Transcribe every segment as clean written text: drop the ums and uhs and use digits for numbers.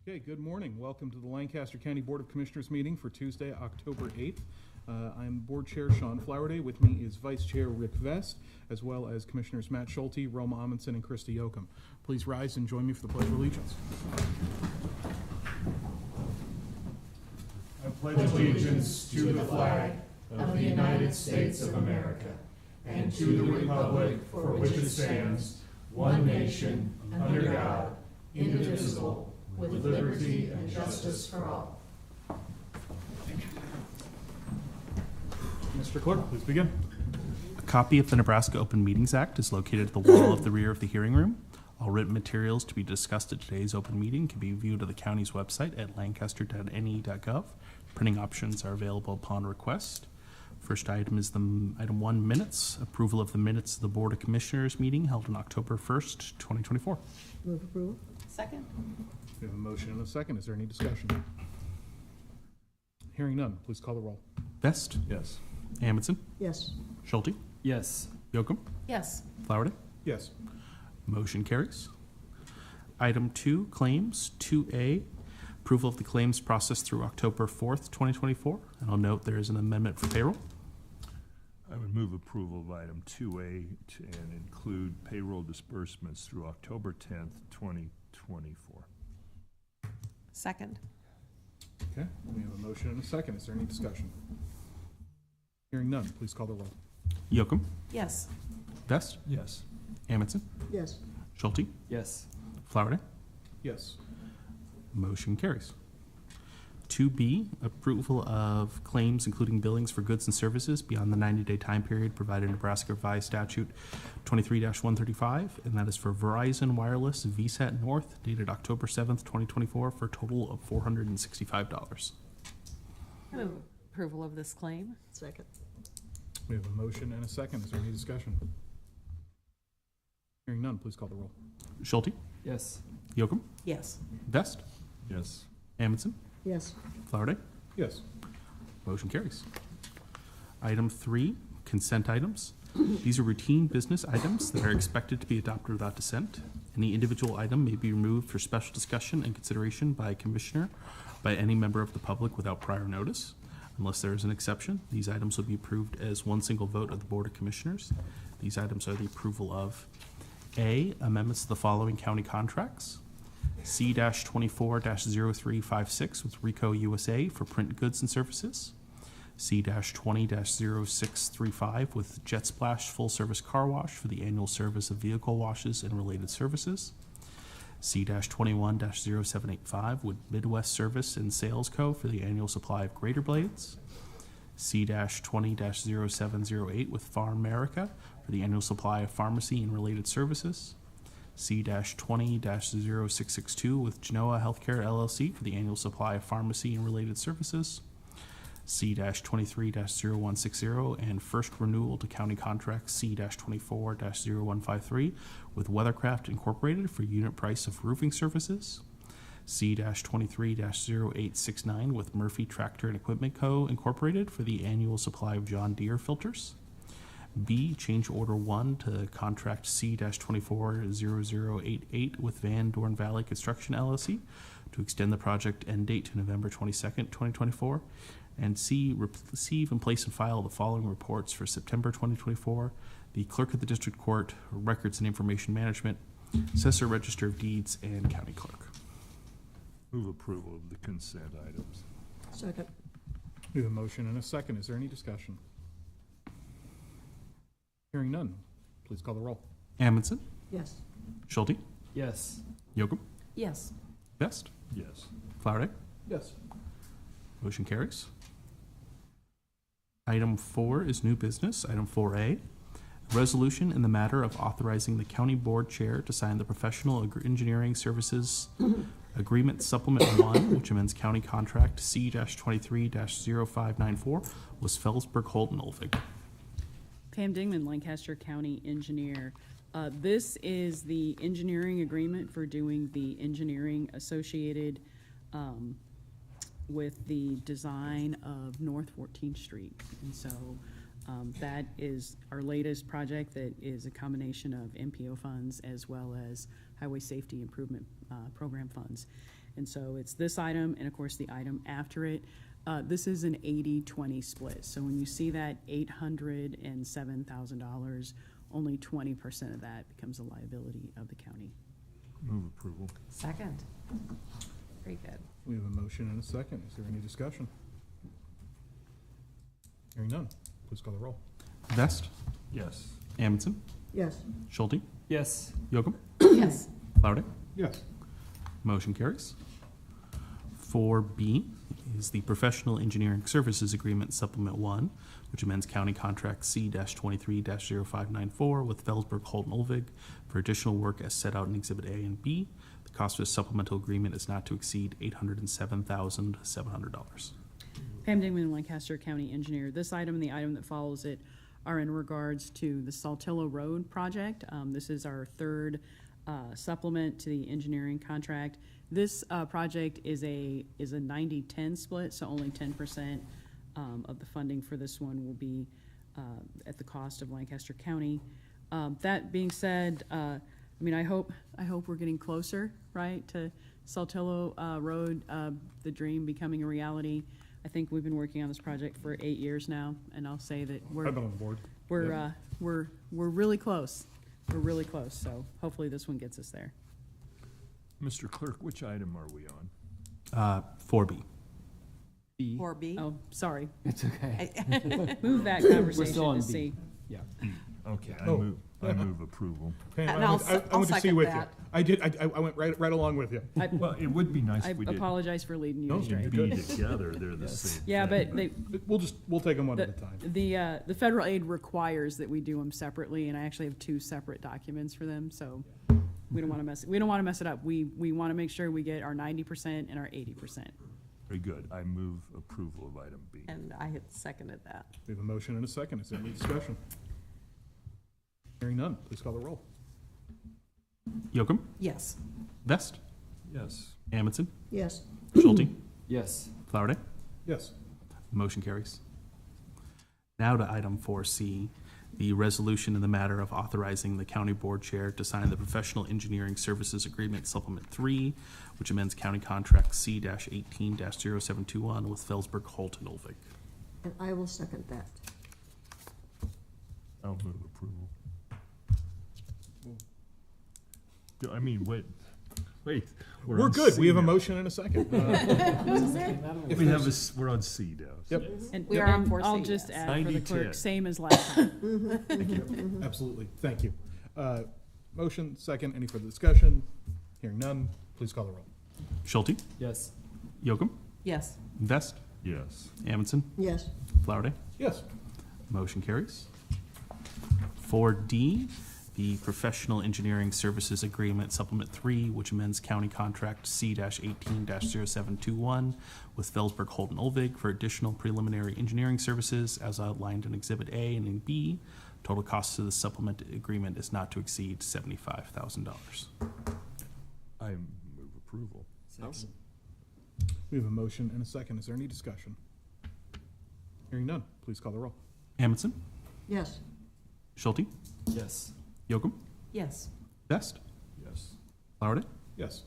Okay, good morning. Welcome to the Lancaster County Board of Commissioners meeting for Tuesday, October 8th. I'm Board Chair Sean Flowerday. With me is Vice Chair Rick Vest, as well as Commissioners Matt Schulte, Roma Amundsen, and Christy Yoakum. Please rise and join me for the Pledge of Allegiance. I pledge allegiance to the flag of the United States of America and to the republic for which it stands, one nation, under God, indivisible, with liberty and justice for all. Mr. Clerk, please begin. A copy of the Nebraska Open Meetings Act is located at the wall of the rear of the hearing room. All written materials to be discussed at today's open meeting can be viewed at the county's website at lancaster.ne.gov. Printing options are available upon request. First item is item 1, minutes. Approval of the minutes of the Board of Commissioners meeting held on October 1st, 2024. Move approval. Second. We have a motion and a second. Is there any discussion? Hearing none, please call the roll. Vest, Yes. Amundsen, Yes. Schulte, Yes. Yoakum, Yes. Flowerday. Yes. Motion carries. Item 2, claims. 2A, approval of the claims process through October 4th, 2024. And I'll note there is an amendment for payroll. I would move approval of item 2A and include payroll disbursements through October 10th, 2024. Second. Okay, we have a motion and a second. Is there any discussion? Hearing none, please call the roll. Yoakum, Yes. Vest, Yes. Amundsen, Yes. Schulte, Yes. Flowerday. Yes. Motion carries. 2B, approval of claims including billings for goods and services beyond the 90-day time period provided in Nebraska Revised Statute 23-135, and that is for Verizon Wireless VSAT North, dated October 7th, 2024, for a total of $465. I move approval of this claim. Second. We have a motion and a second. Is there any discussion? Hearing none, please call the roll. Schulte, Yes. Yoakum, Yes. Vest, Yes. Amundsen, Yes. Flowerday. Yes. Motion carries. Item 3, consent items. These are routine business items that are expected to be adopted without dissent. Any individual item may be removed for special discussion and consideration by a commissioner, by any member of the public without prior notice. Unless there is an exception, these items will be approved as one single vote of the Board of Commissioners. These items are the approval of A, amendments to the following county contracts. C-24-0356 with Rico USA for print goods and services. C-20-0635 with Jet Splash Full Service Car Wash for the annual service of vehicle washes and related services. C-21-0785 with Midwest Service and Sales Co. for the annual supply of grater blades. C-20-0708 with Farm America for the annual supply of pharmacy and related services. C-20-0662 with Genoa Healthcare LLC for the annual supply of pharmacy and related services. C-23-0160 and first renewal to county contract C-24-0153 with Weathercraft Incorporated for unit price of roofing services. C-23-0869 with Murphy Tractor and Equipment Co. Incorporated for the annual supply of John Deere filters. B, change order 1 to contract C-24-0088 with Van Dorn Valley Construction LLC to extend the project end date to November 22nd, 2024. And C, receive and place and file the following reports for September 2024. The Clerk of the District Court, Records and Information Management, Assessor Register of Deeds, and County Clerk. Move approval of the consent items. Second. We have a motion and a second. Is there any discussion? Hearing none, please call the roll. Amundsen, Yes. Schulte, Yes. Yoakum, Yes. Vest, Yes. Flowerday. Yes. Motion carries. Item 4 is new business. Item 4A, resolution in the matter of authorizing the county board chair to sign the professional engineering services agreement supplement 1, which amends county contract C-23-0594 with Felsberg Holt and Olvig. Pam Dingman, Lancaster County Engineer. This is the engineering agreement for doing the engineering associated with the design of North 14th Street. And so that is our latest project that is a combination of MPO funds as well as Highway Safety Improvement Program funds. And so it's this item and of course the item after it. This is an 80-20 split. So when you see that $807,000, only 20% of that becomes a liability of the county. Move approval. Second. Very good. We have a motion and a second. Is there any discussion? Hearing none, please call the roll. Vest, Yes. Amundson, Yes. Schulte, Yes. Yocum, Yes. Flowerday. Yes. Motion carries. 4B is the Professional Engineering Services Agreement Supplement 1, which amends County Contract C-23-0594 with Felsberg Holton Olvig for additional work as set out in Exhibit A and B. The cost of this supplemental agreement is not to exceed $807,700. Pam Dingman, Lancaster County Engineer. This item and the item that follows it are in regards to the Saltillo Road project. This is our third supplement to the engineering contract. This project is a 90-10 split, so only 10% of the funding for this one will be at the cost of Lancaster County. That being said, I mean, I hope we're getting closer, right, to Saltillo Road, the dream becoming a reality. I think we've been working on this project for 8 years now, and I'll say that I've been on the board. we're really close. We're really close, so hopefully this one gets us there. Mr. Clerk, which item are we on? 4B. B. 4B. Oh, sorry. It's okay. Move that We're conversation still on to B. C. Yeah. Okay, Oh. I move approval. Pam, And I I'll went, se- I went to I'll see second with you. that. I did, I went right along with you. Well, it would be nice I if we did apologize for leading you No, astray. you be good. together, they're the same Yeah, thing. but they, We'll take them one at a time. the federal aid requires that we do them separately, and I actually have 2 separate documents for them, so we don't want to mess it up. We want to make sure we get our 90% and our 80%. Very good. I move approval of item B. And I had seconded that. We have a motion and a second. Is there any discussion? Hearing none, please call the roll. Yocum, Yes. Vest, Yes. Amundson, Yes. Schulte, Yes. Flowerday. Yes. Motion carries. Now to item 4C, the resolution in the matter of authorizing the county board chair to sign the Professional Engineering Services Agreement Supplement 3, which amends county contract C-18-0721 with Felsberg Holton Olvig. And I will second that. I'll move approval. I mean, wait. We're on good. We C have a now. motion and a second. We have we're on C now. Yep, And We are on and 4C, I'll just yes. add for the 90-10. clerk, same as last time. absolutely. Thank you. Motion, second. Any further discussion? Hearing none, please call the roll. Schulte, Yes. Yocum, Yes. Vest, Yes. Amundson, Yes. Flowerday. Yes. Motion carries. 4D, the Professional Engineering Services Agreement Supplement 3, which amends county contract C-18-0721 with Felsberg Holton Olvig for additional preliminary engineering services as outlined in Exhibit A and in B. Total cost of the supplement agreement is not to exceed $75,000. I move approval. We have a motion and a second. Is there any discussion? Hearing none, please call the roll. Amundson, Yes. Schulte, Yes. Yocum, Yes. Vest, Yes. Flowerday. Yes.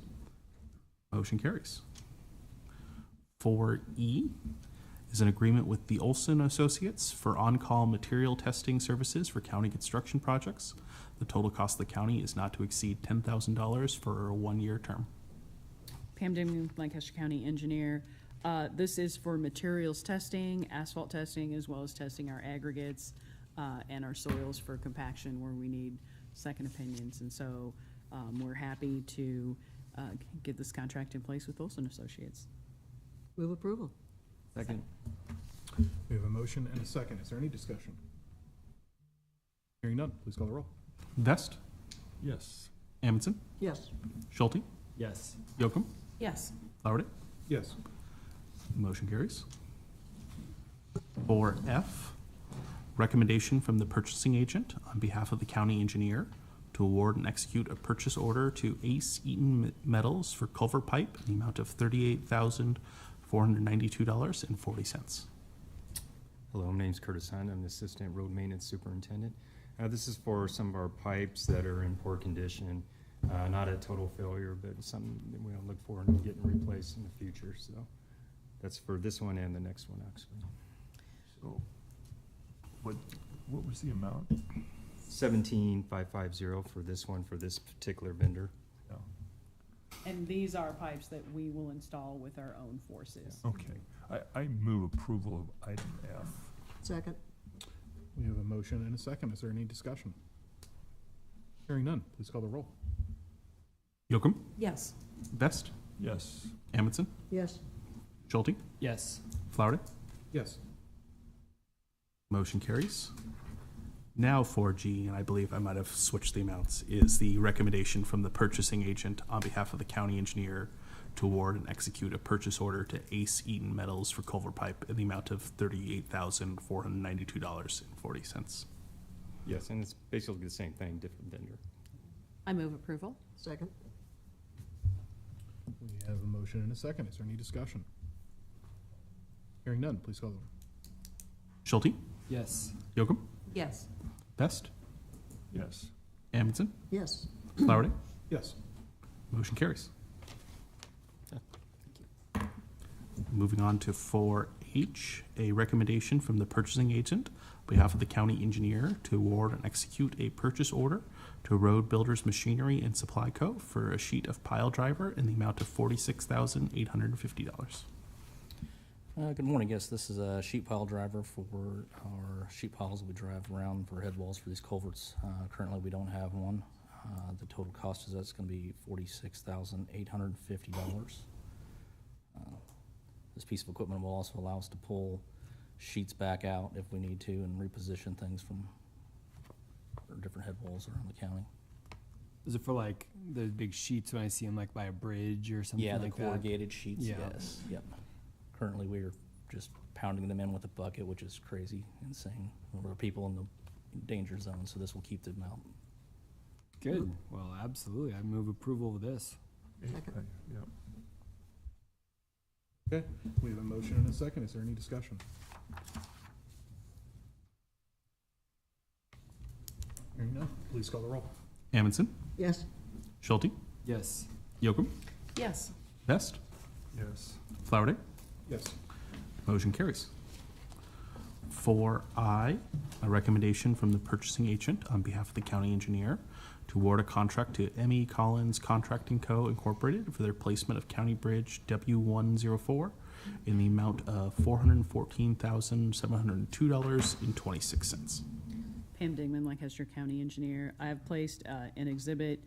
Motion carries. 4E is an agreement with the Olson Associates for on-call material testing services for county construction projects. The total cost of the county is not to exceed $10,000 for a 1-year term. Pam Damon, Lancaster County Engineer. This is for materials testing, asphalt testing, as well as testing our aggregates and our soils for compaction where we need second opinions. And so we're happy to get this contract in place with Olson Associates. Move approval. Second. We have a motion and a second. Is there any discussion? Hearing none, please call the roll. Vest, Yes. Amundson, Yes. Schulte, Yes. Yocum, Yes. Flowerday. Yes. Motion carries. 4F, recommendation from the purchasing agent on behalf of the county engineer to award and execute a purchase order to Ace Eaton Metals for culvert pipe in the amount of $38,492.40. Hello, my name's Curtis Hunt. I'm the Assistant Road Maintenance Superintendent. This is for some of our pipes that are in poor condition. Not a total failure, but something that we'll look forward to getting replaced in the future, so that's for this one and the next one, actually. So, what was the amount? 17,550 for this one, for this particular vendor. Yeah. And these are pipes that we will install with our own forces. Okay, I move approval of item F. Second. We have a motion and a second. Is there any discussion? Hearing none, please call the roll. Yocum, Yes. Vest, Yes. Amundson, Yes. Schulte, Yes. Flowerday. Yes. Motion carries. Now 4G, and I believe I might have switched the amounts, is the recommendation from the purchasing agent on behalf of the county engineer to award and execute a purchase order to Ace Eaton Metals for culvert pipe in the amount of $38,492.40. Yes, and it's basically the same thing, different vendor. I move approval. Second. We have a motion and a second. Is there any discussion? Hearing none, please call the roll. Schulte, Yes. Yocum, Yes. Vest, Yes. Amundson, Yes. Flowerday. Yes. Motion carries. Moving on to 4H, a recommendation from the purchasing agent on behalf of the county engineer to award and execute a purchase order to Road Builders Machinery and Supply Co. for a sheet of pile driver in the amount of $46,850. Good morning. Yes, this is a sheet pile driver for our sheet piles that we drive around for head walls for these culverts. Currently, we don't have one. The total cost is that's going to be $46,850. This piece of equipment will also allow us to pull sheets back out if we need to and reposition things from different head walls around the county. Is it for like the big sheets when I see them like by a bridge or something Yeah, the like that? corrugated sheets, Yeah. yes. Yep. Currently, we're just pounding them in with a bucket, which is crazy, insane. There are people in the danger zone, so this will keep them out. Good. Well, absolutely. I move approval of this. Second. Yeah. Okay, we have a motion and a second. Is there any discussion? Hearing none, please call the roll. Amundson, Yes. Schulte, Yes. Yocum, Yes. Vest, Yes. Flowerday. Yes. Motion carries. 4I, a recommendation from the purchasing agent on behalf of the county engineer to award a contract to M.E. Collins Contracting Co. Incorporated for their placement of County Bridge W104 in the amount of $414,702.26. Pam Digman, Lancaster County Engineer. I have placed an exhibit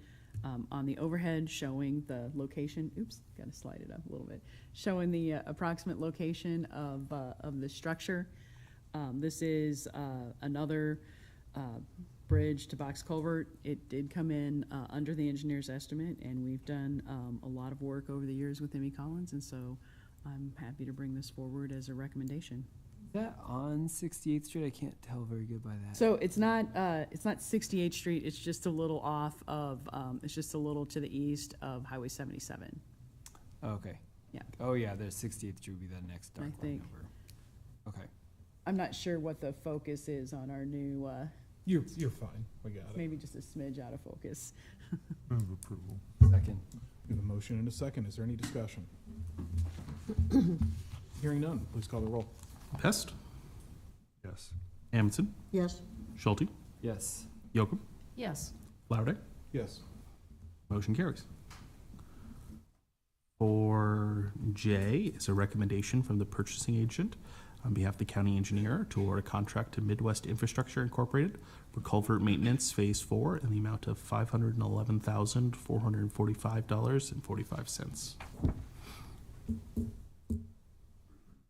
on the overhead showing the location, oops, gotta slide it up a little bit, showing the approximate location of the structure. This is another bridge to box culvert. It did come in under the engineer's estimate, and we've done a lot of work over the years with M.E. Collins, and so I'm happy to bring this forward as a recommendation. Is that on 68th Street? I can't tell very good by that. So it's not 68th Street, it's just a little off of, it's just a little to the east of Highway 77. Oh, okay. Yeah. Oh, yeah, the 68th Street would be the next dark I line think- over. Okay. I'm not sure what the focus is on our new, You're fine. We got it. maybe just a smidge out of focus. Move approval. Second. We have a motion and a second. Is there any discussion? Hearing none, please call the roll. Vest, Yes. Amundson, Yes. Schulte, Yes. Yocum, Yes. Flowerday. Yes. Motion carries. 4J is a recommendation from the purchasing agent on behalf of the county engineer to award a contract to Midwest Infrastructure Incorporated for culvert maintenance Phase 4 in the amount of $511,445.45.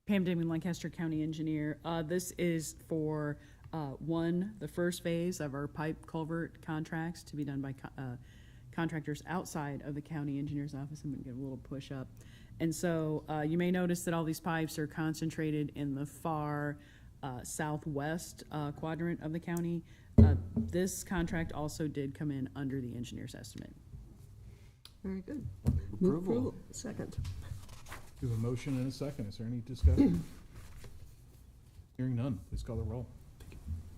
Pam Damon, Lancaster County Engineer. This is for, the first phase of our pipe culvert contracts to be done by contractors outside of the county engineer's office. I'm gonna give a little push up. And so, you may notice that all these pipes are concentrated in the far southwest quadrant of the county. This contract also did come in under the engineer's estimate. Very good. Approval. Move approval. Second. We have a motion and a second. Is there any discussion? Hearing none, please call the roll.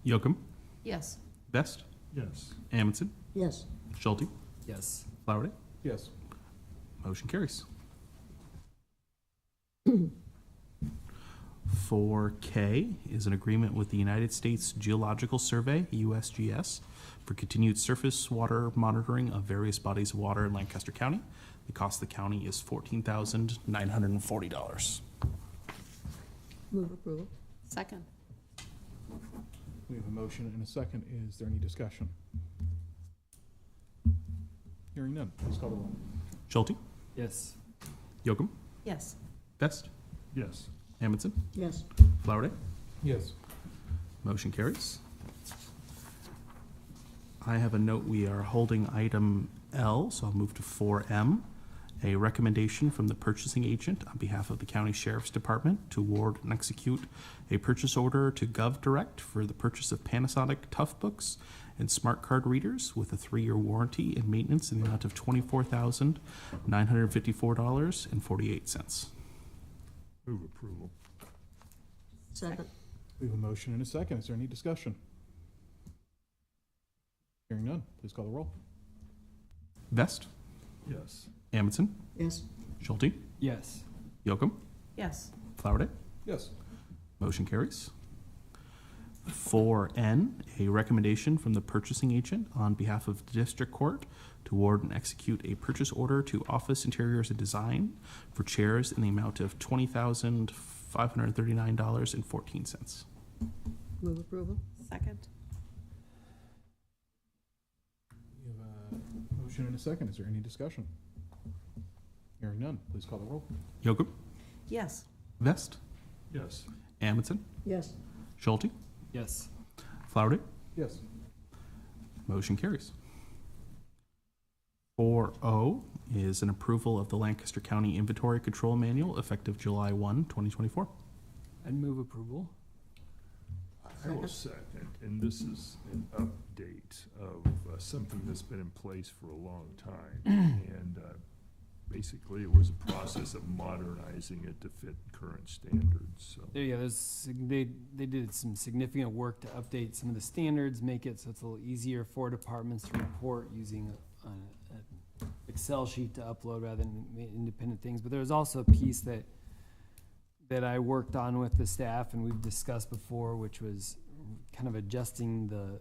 Yocum, Yes. Vest, Yes. Amundson, Yes. Schulte, Yes. Flowerday? Yes. Motion carries. 4K is an agreement with the United States Geological Survey, USGS, for continued surface water monitoring of various bodies of water in Lancaster County. The cost of the county is $14,940. Move approval. Second. We have a motion and a second. Is there any discussion? Hearing none, please call the roll. Schulte? Yes. Yocum? Yes. Best? Yes. Amundson? Yes. Flowerday? Yes. Motion carries. I have a note, we are holding item L, so I'll move to 4M. A recommendation from the purchasing agent on behalf of the County Sheriff's Department to award and execute a purchase order to GovDirect for the purchase of Panasonic Tough Books and smart card readers with a 3-year warranty and maintenance in the amount of $24,954.48. Move approval. Second. We have a motion and a second. Is there any discussion? Hearing none, please call the roll. Vest? Yes. Amundson? Yes. Schulte? Yes. Yocum? Yes. Flowerday? Yes. Motion carries. 4N, a recommendation from the purchasing agent on behalf of the district court to award and execute a purchase order to Office Interiors and Design for chairs in the amount of $20,539.14. Move approval. Second. We have a motion and a second. Is there any discussion? Hearing none, please call the roll. Yocum? Yes. Vest? Yes. Amundson? Yes. Schulte? Yes. Flowerday? Yes. Motion carries. 4O is an approval of the Lancaster County Inventory Control Manual effective July 1, 2024. I'd move approval. I will second, and this is an update of something that's been in place for a long time. And basically, it was a process of modernizing it to fit current standards, so. There you go. They did some significant work to update some of the standards, make it so it's a little easier for departments to report using an Excel sheet to upload rather than independent things. But there was also a piece that I worked on with the staff and we've discussed before, which was kind of adjusting the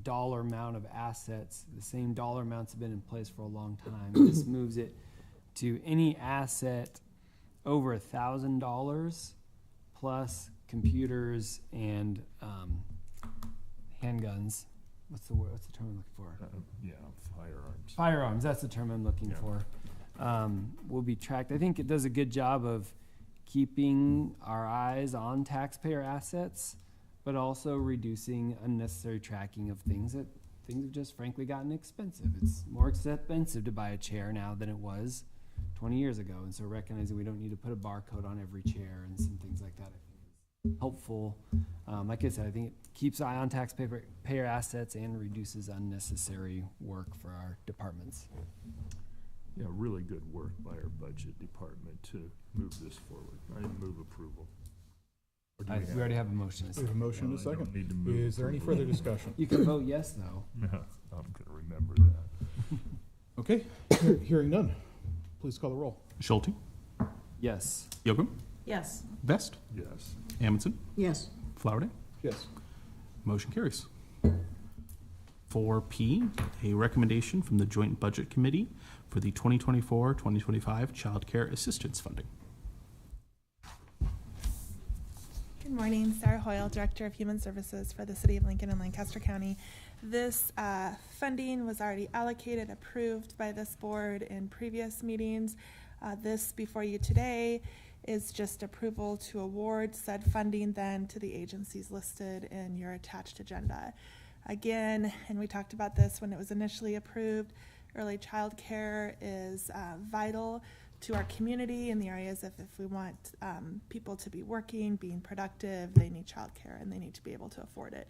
dollar amount of assets. The same dollar amounts have been in place for a long time. This moves it to any asset over $1,000 plus computers and handguns. What's the word? What's the term I'm looking for? Yeah, firearms. Firearms. That's the term I'm looking Yeah. for. Will be tracked. I think it does a good job of keeping our eyes on taxpayer assets, but also reducing unnecessary tracking of things have just frankly gotten expensive. It's more expensive to buy a chair now than it was 20 years ago. And so recognizing we don't need to put a barcode on every chair and some things like that, I think is helpful. Like I said, I think it keeps eye on taxpayer assets and reduces unnecessary work for our departments. Yeah, really good work by our budget department to move this forward. I move approval. Or do We already have a motion. We have a motion and a No, I don't second. need to move Is there any approval. further discussion? You can vote yes, though. I'm gonna remember that. Okay, hearing none, please call the roll. Schulte? Yes. Yocum? Yes. Vest? Yes. Amundson? Yes. Flowerday? Yes. Motion carries. 4P, a recommendation from the Joint Budget Committee for the 2024-2025 Child Care Assistance Funding. Good morning, Sarah Hoyle, Director of Human Services for the City of Lincoln and Lancaster County. This funding was already allocated, approved by this board in previous meetings. This before you today is just approval to award said funding then to the agencies listed in your attached agenda. Again, and we talked about this when it was initially approved, early child care is vital to our community in the areas of if we want people to be working, being productive, they need child care and they need to be able to afford it.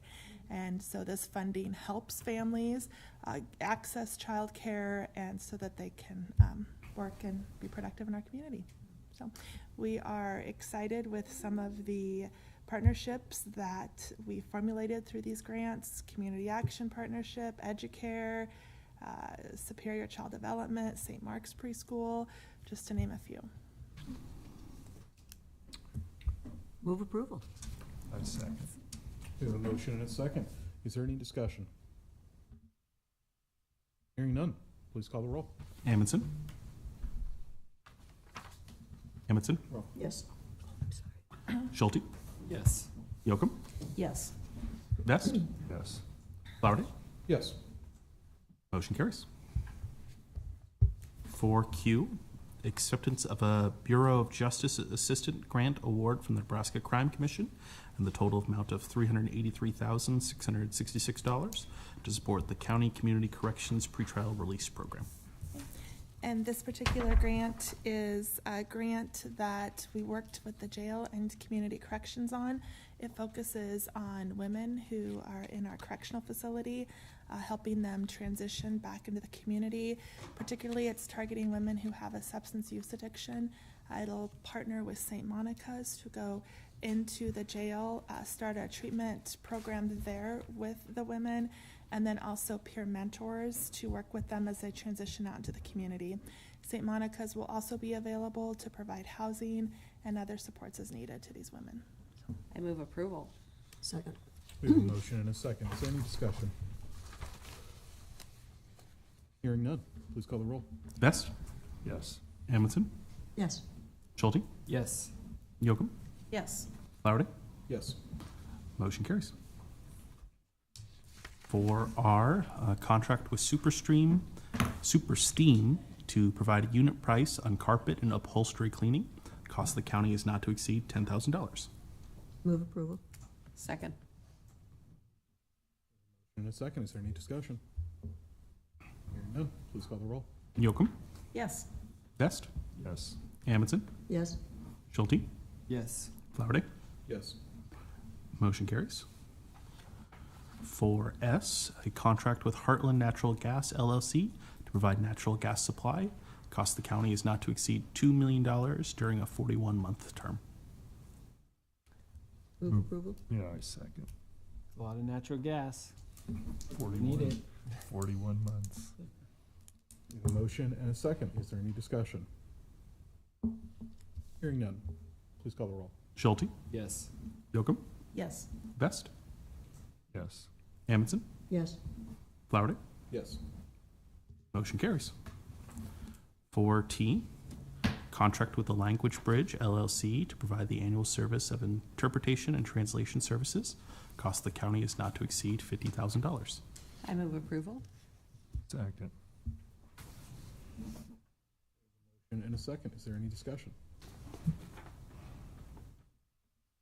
And so this funding helps families access child care and so that they can work and be productive in our community. So we are excited with some of the partnerships that we formulated through these grants, Community Action Partnership, Educare, Superior Child Development, St. Mark's Preschool, just to name a few. Move approval. I second. We have a motion and a second. Is there any discussion? Hearing none, please call the roll. Amundson. Amundson. Yes. Schulte. Yes. Yocum. Yes. Vest. Yes. Flowerday. Yes. Motion carries. 4Q, acceptance of a Bureau of Justice Assistant Grant Award from the Nebraska Crime Commission and the total amount of $383,666 to support the County Community Corrections Pretrial Release Program. And this particular grant is a grant that we worked with the jail and community corrections on. It focuses on women who are in our correctional facility, helping them transition back into the community. Particularly, it's targeting women who have a substance use addiction. It'll partner with St. Monica's to go into the jail, start a treatment program there with the women, and then also peer mentors to work with them as they transition out into the community. St. Monica's will also be available to provide housing and other supports as needed to these women. I move approval. Second. We have a motion and a second. Is there any discussion? Hearing none, please call the roll. Vest. Yes. Amundson. Yes. Schulte. Yes. Yocum. Yes. Flowerday. Yes. Motion carries. 4R, contract with Supersteam to provide a unit price on carpet and upholstery cleaning. Cost of the county is not to exceed $10,000. Move approval. Second. In a second, is there any discussion? Hearing none, please call the roll. Yocum. Yes. Vest. Yes. Amundson. Yes. Schulte. Yes. Flowerday. Yes. Motion carries. 4S, a contract with Heartland Natural Gas LLC to provide natural gas supply. Cost of the county is not to exceed $2 million during a 41-month term. Move approval. Yeah, I second. A lot of natural gas. 41, Need it. 41 months. We have a motion and a second. Is there any discussion? Hearing none, please call the roll. Schulte. Yes. Yocum. Yes. Vest. Yes. Amundson. Yes. Flowerday. Yes. Motion carries. 4T, contract with the Language Bridge LLC to provide the annual service of interpretation and translation services. Cost of the county is not to exceed $50,000. I move approval. Second. And a second, is there any discussion?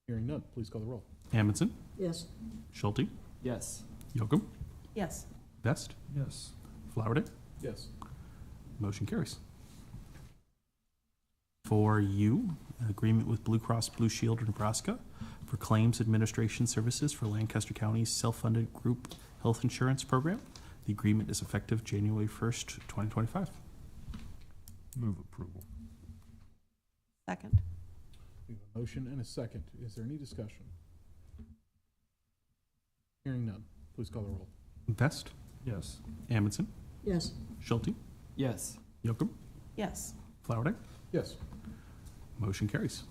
Hearing none, please call the roll. Amundson. Yes. Schulte. Yes. Yocum. Yes. Vest. Yes. Flowerday. Yes. Motion carries. 4U, agreement with Blue Cross Blue Shield of Nebraska for claims administration services for Lancaster County's self-funded group health insurance program. The agreement is effective January 1st, 2025. Move approval. Second. We have a motion and a second. Is there any discussion? Hearing none, please call the roll. Vest. Yes. Amundson. Yes. Schulte. Yes. Yocum. Yes. Flowerday. Yes. Motion carries.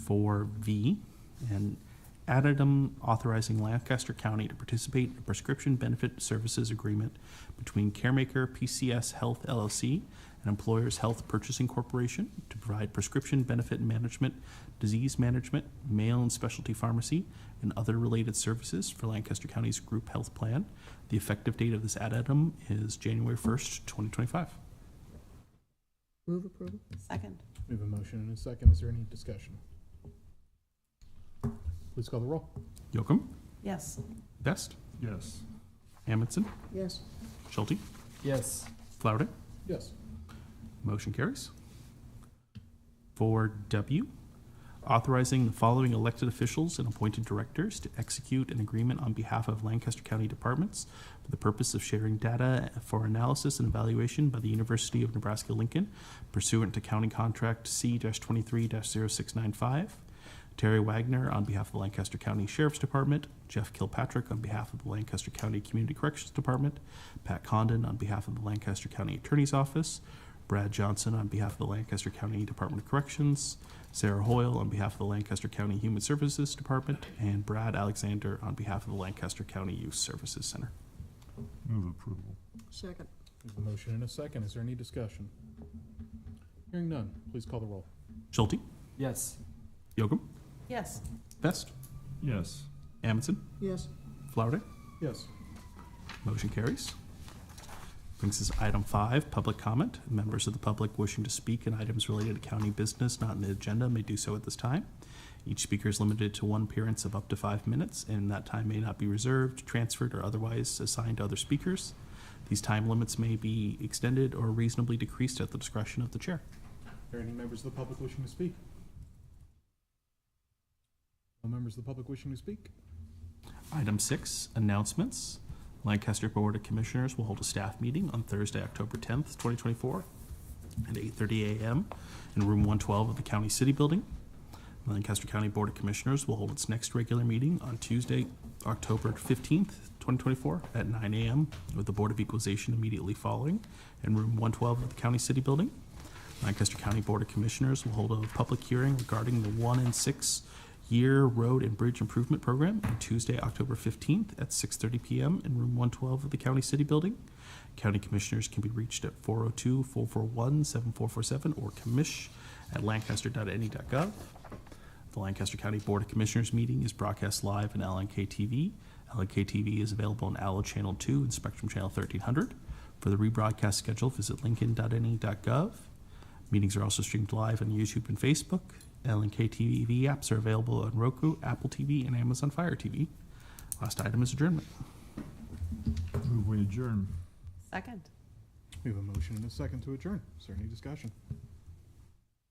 4V, an addendum authorizing Lancaster County to participate in a prescription benefit services agreement between Caremaker PCS Health LLC and Employers Health Purchasing Corporation to provide prescription benefit management, disease management, mail and specialty pharmacy, and other related services for Lancaster County's group health plan. The effective date of this addendum is January 1st, 2025. Move approval. Second. We have a motion and a second. Is there any discussion? Please call the roll. Yocum. Yes. Vest. Yes. Amundson. Yes. Schulte. Yes. Flowerday. Yes. Motion carries. 4W, authorizing the following elected officials and appointed directors to execute an agreement on behalf of Lancaster County departments for the purpose of sharing data for analysis and evaluation by the University of Nebraska-Lincoln pursuant to County Contract C-23-0695 Terry Wagner on behalf of the Lancaster County Sheriff's Department, Jeff Kilpatrick on behalf of the Lancaster County Community Corrections Department, Pat Condon on behalf of the Lancaster County Attorney's Office, Brad Johnson on behalf of the Lancaster County Department of Corrections, Sarah Hoyle on behalf of the Lancaster County Human Services Department, and Brad Alexander on behalf of the Lancaster County Youth Services Center. Move approval. Second. There's a motion and a second. Is there any discussion? Hearing none, please call the roll. Schulte, Yes. Yocum, Yes. Vest, Yes. Amundson, Yes. Flowerday. Yes. Motion carries. Brings us to item 5, public comment. Members of the public wishing to speak on items related to county business not in the agenda may do so at this time. Each speaker is limited to one appearance of up to 5 minutes, and that time may not be reserved, transferred, or otherwise assigned to other speakers. These time limits may be extended or reasonably decreased at the discretion of the chair. Are there any members of the public wishing to speak? No members of the public wishing to speak? Item 6, announcements. Lancaster Board of Commissioners will hold a staff meeting on Thursday, October 10th, 2024 at 8:30 a.m. in room 112 of the County City Building. The Lancaster County Board of Commissioners will hold its next regular meeting on Tuesday, October 15th, 2024 at 9 a.m. with the Board of Equalization immediately following in room 112 of the County City Building. Lancaster County Board of Commissioners will hold a public hearing regarding the 1 and 6 year road and bridge improvement program on Tuesday, October 15th at 6:30 p.m. in room 112 of the County City Building. County Commissioners can be reached at 402-441-7447 or commish@lancaster.ne.gov. The Lancaster County Board of Commissioners meeting is broadcast live on LNK TV. LNK TV is available on Allo Channel 2 and Spectrum Channel 1300. For the rebroadcast schedule, visit lincoln.ne.gov. Meetings are also streamed live on YouTube and Facebook. LNK TV apps are available on Roku, Apple TV, and Amazon Fire TV. Last item is adjournment. Move we adjourn. Second. We have a motion and a second to adjourn. Is there any discussion?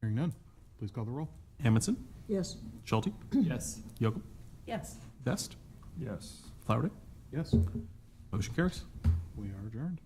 Hearing none, please call the roll. Amundson, Yes. Schulte, Yes. Yocum, Yes. Vest, Yes. Flowerday. Yes. Motion carries. We are adjourned.